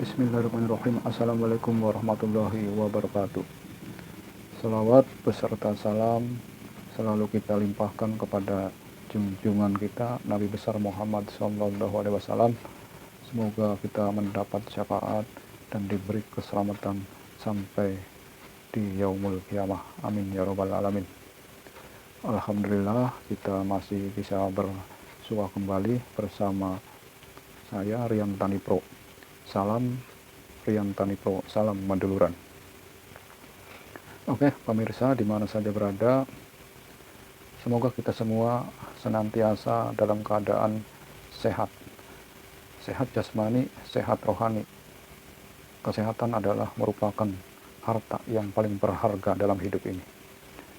Bismillahirrahmanirrahim. Assalamualaikum warahmatullahi wabarakatuh. Selawat beserta salam selalu kita limpahkan kepada junjungan kita Nabi besar Muhammad SAW. Semoga kita mendapat syafaat dan diberi keselamatan sampai di yaumul kiamah. Amin ya rabbal alamin. Alhamdulillah kita masih bisa bersua kembali bersama saya Rian Tani Pro. Salam Rian Tani Pro, salam Maduluran. Oke, pemirsa di mana saja berada, semoga kita semua senantiasa dalam keadaan sehat. Sehat jasmani, sehat rohani. Kesehatan adalah merupakan harta yang paling berharga dalam hidup ini.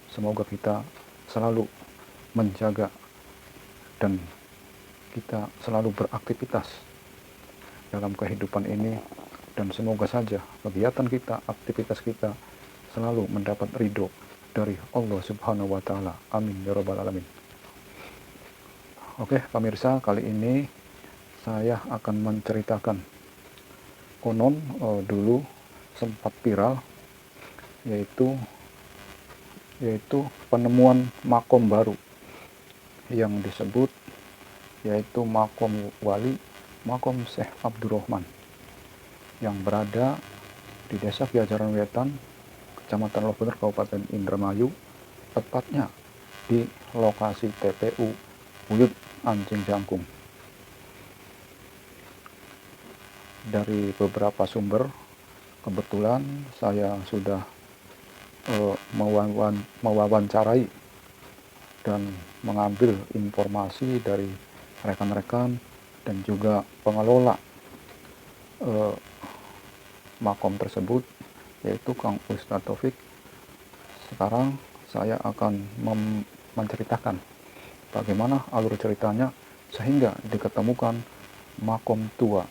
Semoga kita selalu menjaga dan kita selalu beraktivitas dalam kehidupan ini, dan semoga saja kegiatan kita, aktivitas kita selalu mendapat ridho dari Allah Subhanahu wa Ta'ala. Amin ya rabbal alamin. Oke, pemirsa, kali ini saya akan menceritakan konon dulu sempat viral, yaitu penemuan makom baru yang disebut yaitu makom wali, makom Syekh Abdurrahman, yang berada di Desa Kiajaran Wetan, Kecamatan Lobener, Kabupaten Indramayu, tepatnya di lokasi TPU Buyut Anjing Jangkung. Dari beberapa sumber, kebetulan saya sudah mewawancarai dan mengambil informasi dari rekan-rekan dan juga pengelola makom tersebut, yaitu Kang Ustadz Taufik. Sekarang saya akan menceritakan bagaimana alur ceritanya sehingga diketemukan makom tua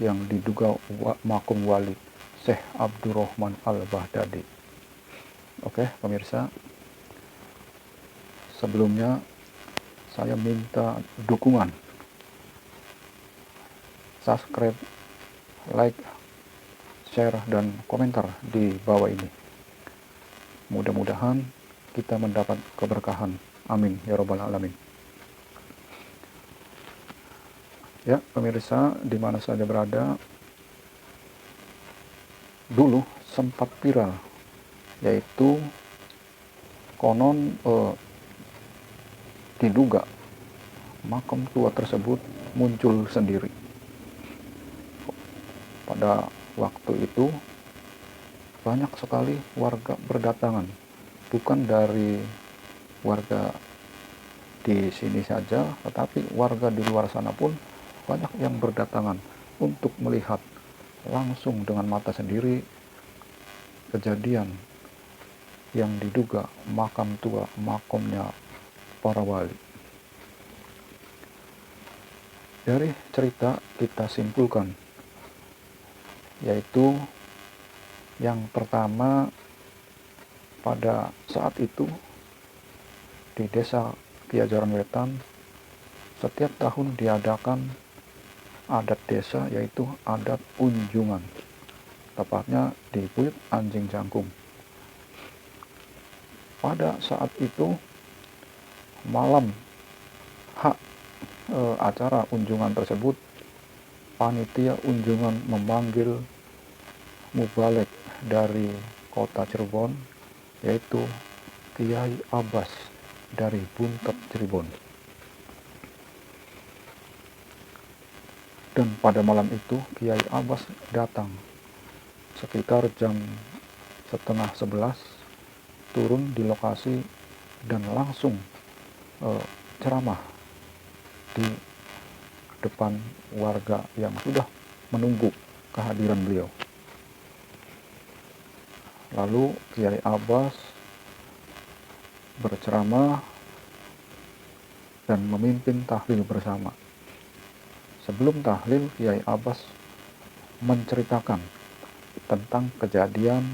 yang diduga makom wali Syekh Abdurrahman Al-Baghdadi. Oke, pemirsa, sebelumnya saya minta dukungan, subscribe, like, share, dan komentar di bawah ini. Mudah-mudahan kita mendapat keberkahan. Amin ya rabbal alamin. Ya, pemirsa di mana saja berada, dulu sempat viral, yaitu konon diduga makam tua tersebut muncul sendiri. Pada waktu itu banyak sekali warga berdatangan, bukan dari warga di sini saja, tetapi warga di luar sana pun banyak yang berdatangan untuk melihat langsung dengan mata sendiri kejadian yang diduga makam tua, makomnya para wali. Dari cerita kita simpulkan, yaitu yang pertama, pada saat itu di Desa Kiajaran Wetan setiap tahun diadakan adat desa, yaitu adat unjungan, tepatnya di Buyut Anjing Jangkung. Pada saat itu malam acara unjungan tersebut, panitia unjungan memanggil mubalek dari kota Cirebon, yaitu Kiai Abbas dari Buntet Cirebon. Dan pada malam itu Kiai Abbas datang sekitar jam 10:30, turun di lokasi dan langsung ceramah di depan warga yang sudah menunggu kehadiran beliau. Lalu Kiai Abbas berceramah dan memimpin tahlil bersama. Sebelum tahlil, Kiai Abbas menceritakan tentang kejadian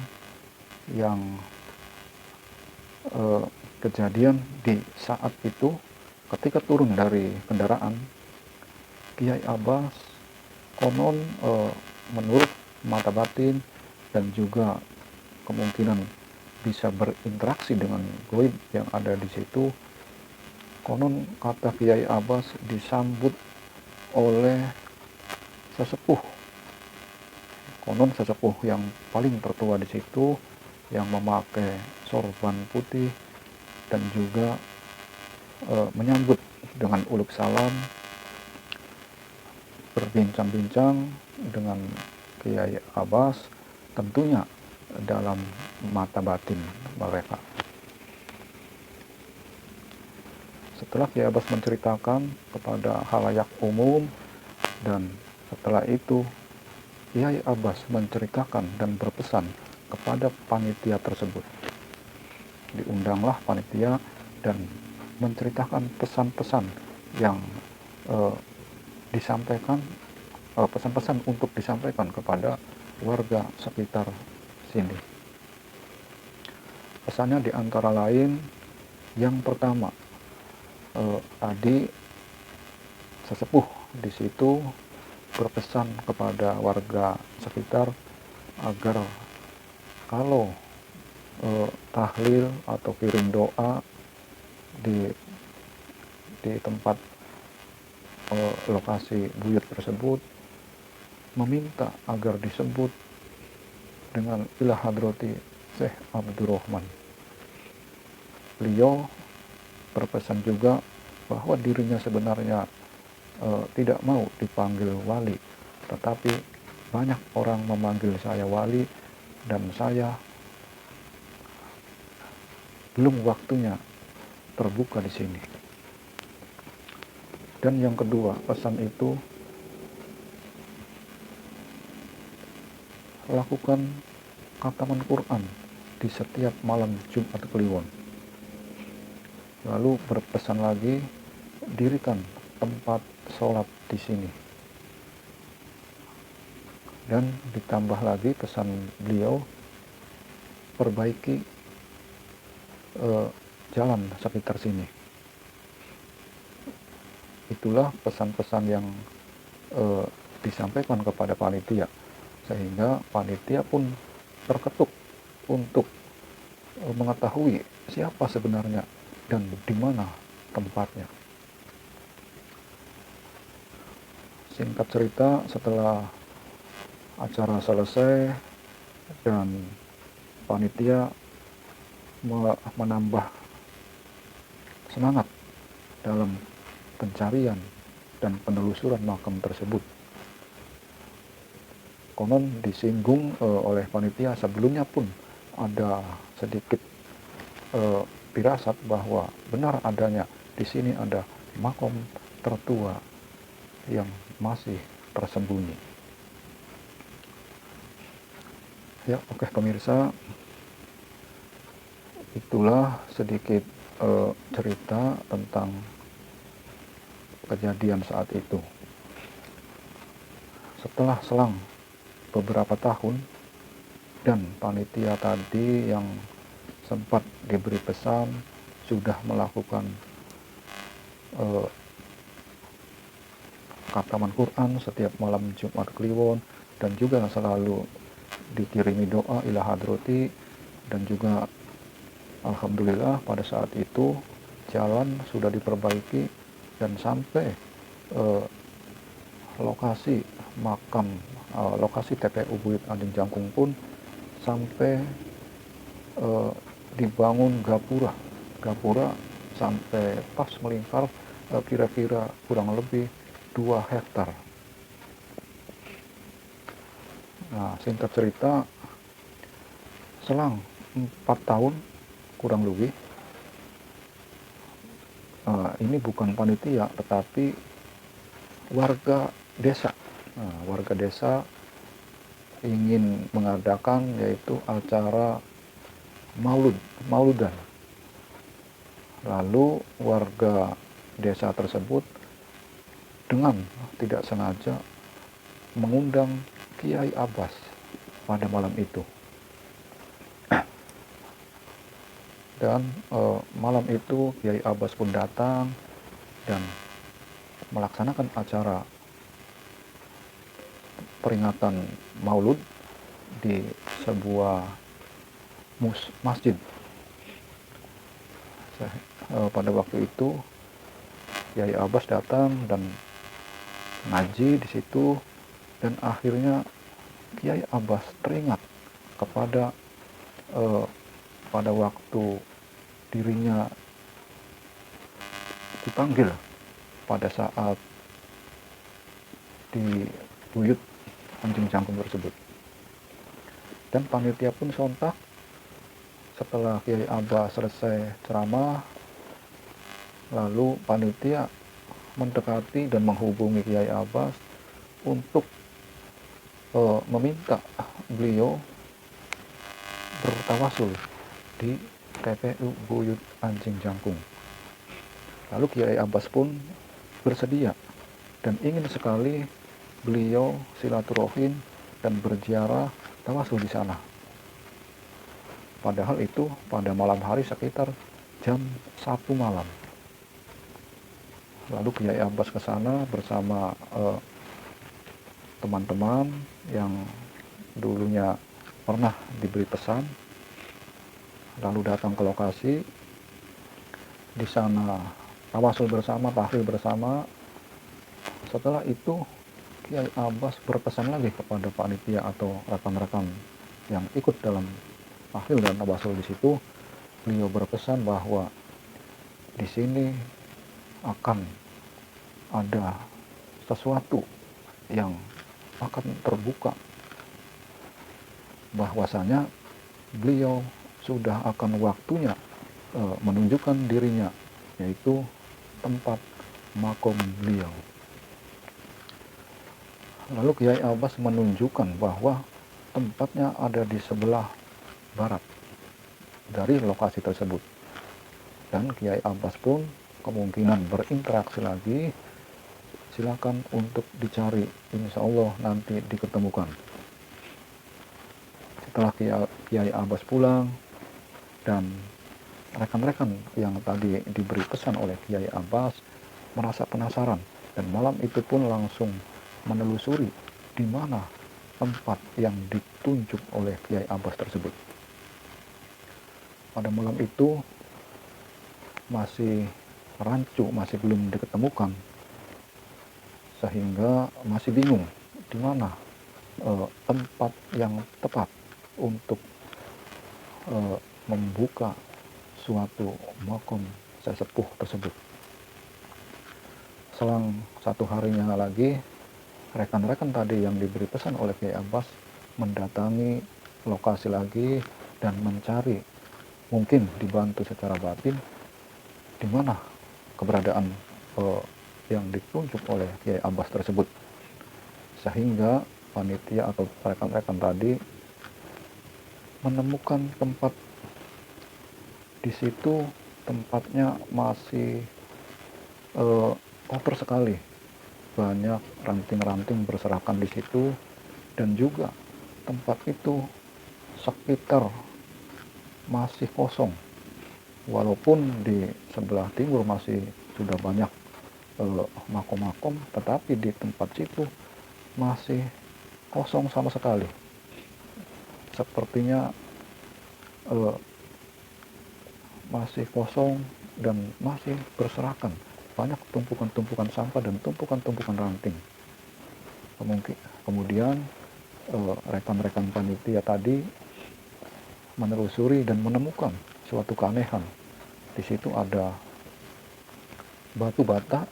di saat itu. Ketika turun dari kendaraan, Kiai Abbas konon menurut mata batin dan juga kemungkinan bisa berinteraksi dengan goib yang ada di situ. Konon kata Kiai Abbas disambut oleh sesepuh, konon sesepuh yang paling tertua di situ, yang memakai sorban putih dan juga menyambut dengan uluk salam, berbincang-bincang dengan Kiai Abbas, tentunya dalam mata batin mereka. Setelah Kiai Abbas menceritakan kepada halayak umum, dan setelah itu Kiai Abbas menceritakan dan berpesan kepada panitia tersebut. Diundanglah panitia dan menceritakan pesan-pesan yang disampaikan, pesan-pesan untuk disampaikan kepada warga sekitar sini. Pesannya diantara lain, yang pertama, tadi sesepuh di situ berpesan kepada warga sekitar agar kalau tahlil atau kirim doa di tempat lokasi buyut tersebut, meminta agar disebut dengan ila hadrati Syekh Abdurrahman. Beliau berpesan juga bahwa dirinya sebenarnya tidak mau dipanggil wali, tetapi banyak orang memanggil saya wali dan saya belum waktunya terbuka di sini. Dan yang kedua, pesan itu, lakukan khataman Quran di setiap malam Jumat Kliwon. Lalu berpesan lagi, dirikan tempat sholat di sini. Dan ditambah lagi pesan beliau, perbaiki jalan sekitar sini. Itulah pesan-pesan yang disampaikan kepada panitia, sehingga panitia pun terketuk untuk mengetahui siapa sebenarnya dan di mana tempatnya. Singkat cerita, setelah acara selesai dan panitia menambah semangat dalam pencarian dan penelusuran makam tersebut. Konon disinggung oleh panitia sebelumnya pun ada sedikit firasat bahwa benar adanya di sini ada makam tertua yang masih tersembunyi. Ya, oke pemirsa, itulah sedikit cerita tentang kejadian saat itu. Setelah selang beberapa tahun dan panitia tadi yang sempat diberi pesan sudah melakukan khataman Quran setiap malam Jumat Kliwon dan juga selalu dikirimi doa ila hadrati, dan juga alhamdulillah pada saat itu jalan sudah diperbaiki dan sampai lokasi makam, lokasi TPU Buyut Anjing Jangkung pun sampai dibangun gapura sampai pas melingkar kira-kira kurang lebih 2 hektar. Nah, singkat cerita, selang 4 tahun kurang lebih, ini bukan panitia tetapi warga desa. Warga desa ingin mengadakan yaitu acara mauludan. Lalu warga desa tersebut dengan tidak sengaja mengundang Kiai Abbas pada malam itu. Dan malam itu Kiai Abbas pun datang dan melaksanakan acara peringatan Maulud di sebuah masjid. Pada waktu itu Kiai Abbas datang dan ngaji di situ, dan akhirnya Kiai Abbas teringat kepada pada waktu dirinya dipanggil pada saat di buyut Anjing Cangkung tersebut. Dan panitia pun sontak setelah Kiai Abbas selesai ceramah, lalu panitia mendekati dan menghubungi Kiai Abbas untuk meminta beliau bertawasul di TPU Buyut Anjing Cangkung. Lalu Kiai Abbas pun bersedia dan ingin sekali beliau silaturahim dan berziarah tawasul di sana. Padahal itu pada malam hari sekitar jam 1 malam. Lalu Kiai Abbas ke sana bersama teman-teman yang dulunya pernah diberi pesan. Lalu datang ke lokasi. Di sana tawasul bersama, tahlil bersama. Setelah itu Kiai Abbas berpesan lagi kepada panitia atau rekan-rekan yang ikut dalam tahlil dan tawasul di situ. Beliau berpesan bahwa di sini akan ada sesuatu yang akan terbuka, bahwasanya beliau sudah akan waktunya menunjukkan dirinya, yaitu tempat makom beliau. Lalu Kiai Abbas menunjukkan bahwa tempatnya ada di sebelah barat dari lokasi tersebut. Dan Kiai Abbas pun kemungkinan berinteraksi lagi, silakan untuk dicari, insya Allah nanti diketemukan. Setelah Kiai Abbas pulang dan rekan-rekan yang tadi diberi pesan oleh Kiai Abbas merasa penasaran, dan malam itu pun langsung menelusuri di mana tempat yang ditunjuk oleh Kiai Abbas tersebut. Pada malam itu masih rancu, masih belum diketemukan, sehingga masih bingung di mana tempat yang tepat untuk membuka suatu makom sesepuh tersebut. Selang 1 harinya lagi, rekan-rekan tadi yang diberi pesan oleh Kiai Abbas mendatangi lokasi lagi dan mencari, mungkin dibantu secara batin, di mana keberadaan yang ditunjuk oleh Kiai Abbas tersebut, sehingga panitia atau rekan-rekan tadi menemukan tempat di situ. Tempatnya masih kotor sekali, banyak ranting-ranting berserakan di situ, dan juga tempat itu sekitar masih kosong, walaupun di sebelah timur masih sudah banyak makom-makom, tetapi di tempat situ masih kosong sama sekali. Sepertinya masih kosong dan masih berserakan, banyak tumpukan-tumpukan sampah dan tumpukan-tumpukan ranting. Kemudian rekan-rekan panitia tadi menelusuri dan menemukan suatu keanehan. Di situ ada batu bata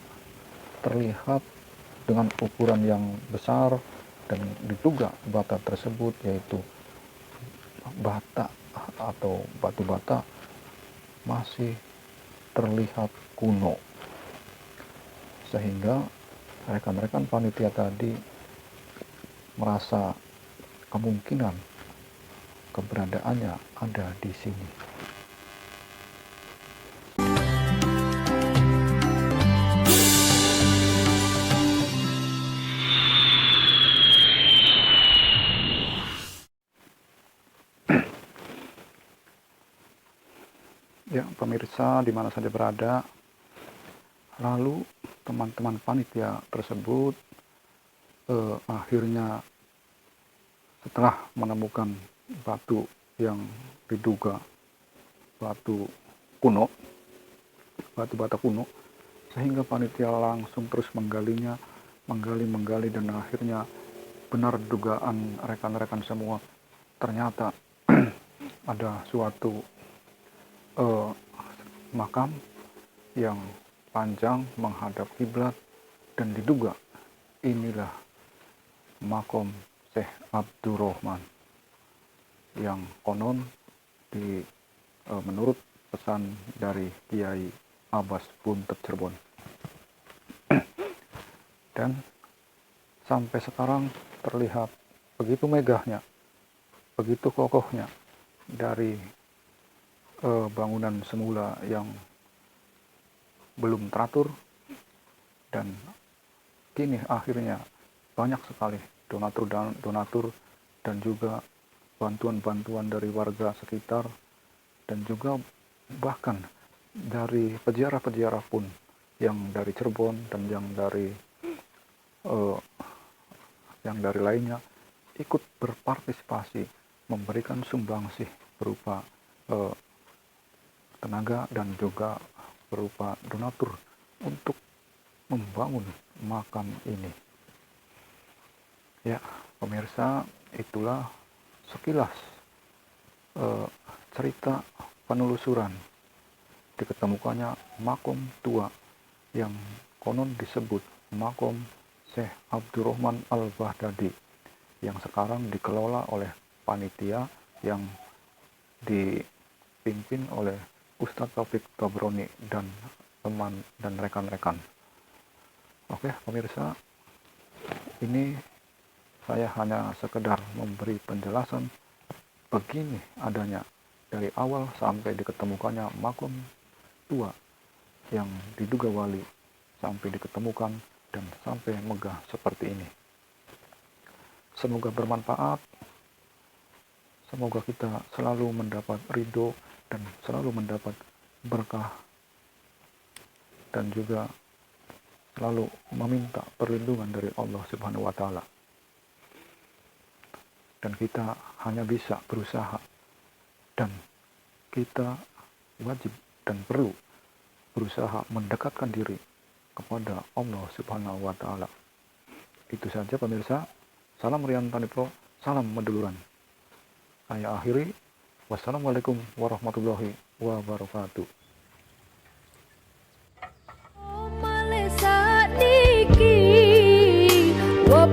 terlihat dengan ukuran yang besar, dan diduga bata tersebut yaitu bata atau batu bata masih terlihat kuno, sehingga rekan-rekan panitia tadi merasa kemungkinan keberadaannya ada di sini. Ya, pemirsa di mana saja berada, lalu teman-teman panitia tersebut akhirnya Setelah menemukan batu yang diduga batu kuno, batu bata kuno, sehingga panitia langsung terus menggalinya, menggali dan akhirnya benar dugaan rekan-rekan semua. Ternyata ada suatu makam yang panjang menghadap kiblat, dan diduga inilah makom Syekh Abdurrahman yang konon menurut pesan dari Kiai Abbas Buntet Cirebon. Dan sampai sekarang terlihat begitu megahnya, begitu kokohnya dari bangunan semula yang belum teratur, dan kini akhirnya banyak sekali donatur dan juga bantuan-bantuan dari warga sekitar, dan juga bahkan dari peziarah-peziarah pun yang dari Cirebon dan yang dari lainnya ikut berpartisipasi memberikan sumbangsih berupa tenaga dan juga berupa donatur untuk membangun makam ini. Ya, pemirsa, itulah sekilas cerita penelusuran diketemukannya makom tua yang konon disebut makom Syekh Abdurrahman Al-Baghdadi, yang sekarang dikelola oleh panitia yang dipimpin oleh Ustadz Taufik Tobroni dan teman dan rekan-rekan. Oke pemirsa, ini saya hanya sekedar memberi penjelasan begini adanya dari awal sampai diketemukannya makom tua yang diduga wali, sampai diketemukan dan sampai megah seperti ini. Semoga bermanfaat, semoga kita selalu mendapat ridho dan selalu mendapat berkah, dan juga selalu meminta perlindungan dari Allah Subhanahu wa Ta'ala. Dan kita hanya bisa berusaha, dan kita wajib dan perlu berusaha mendekatkan diri kepada Allah Subhanahu wa Ta'ala. Itu saja pemirsa. Salam Rian Tanipro, salam meduluran. Saya akhiri. Wassalamualaikum warahmatullahi wabarakatuh. What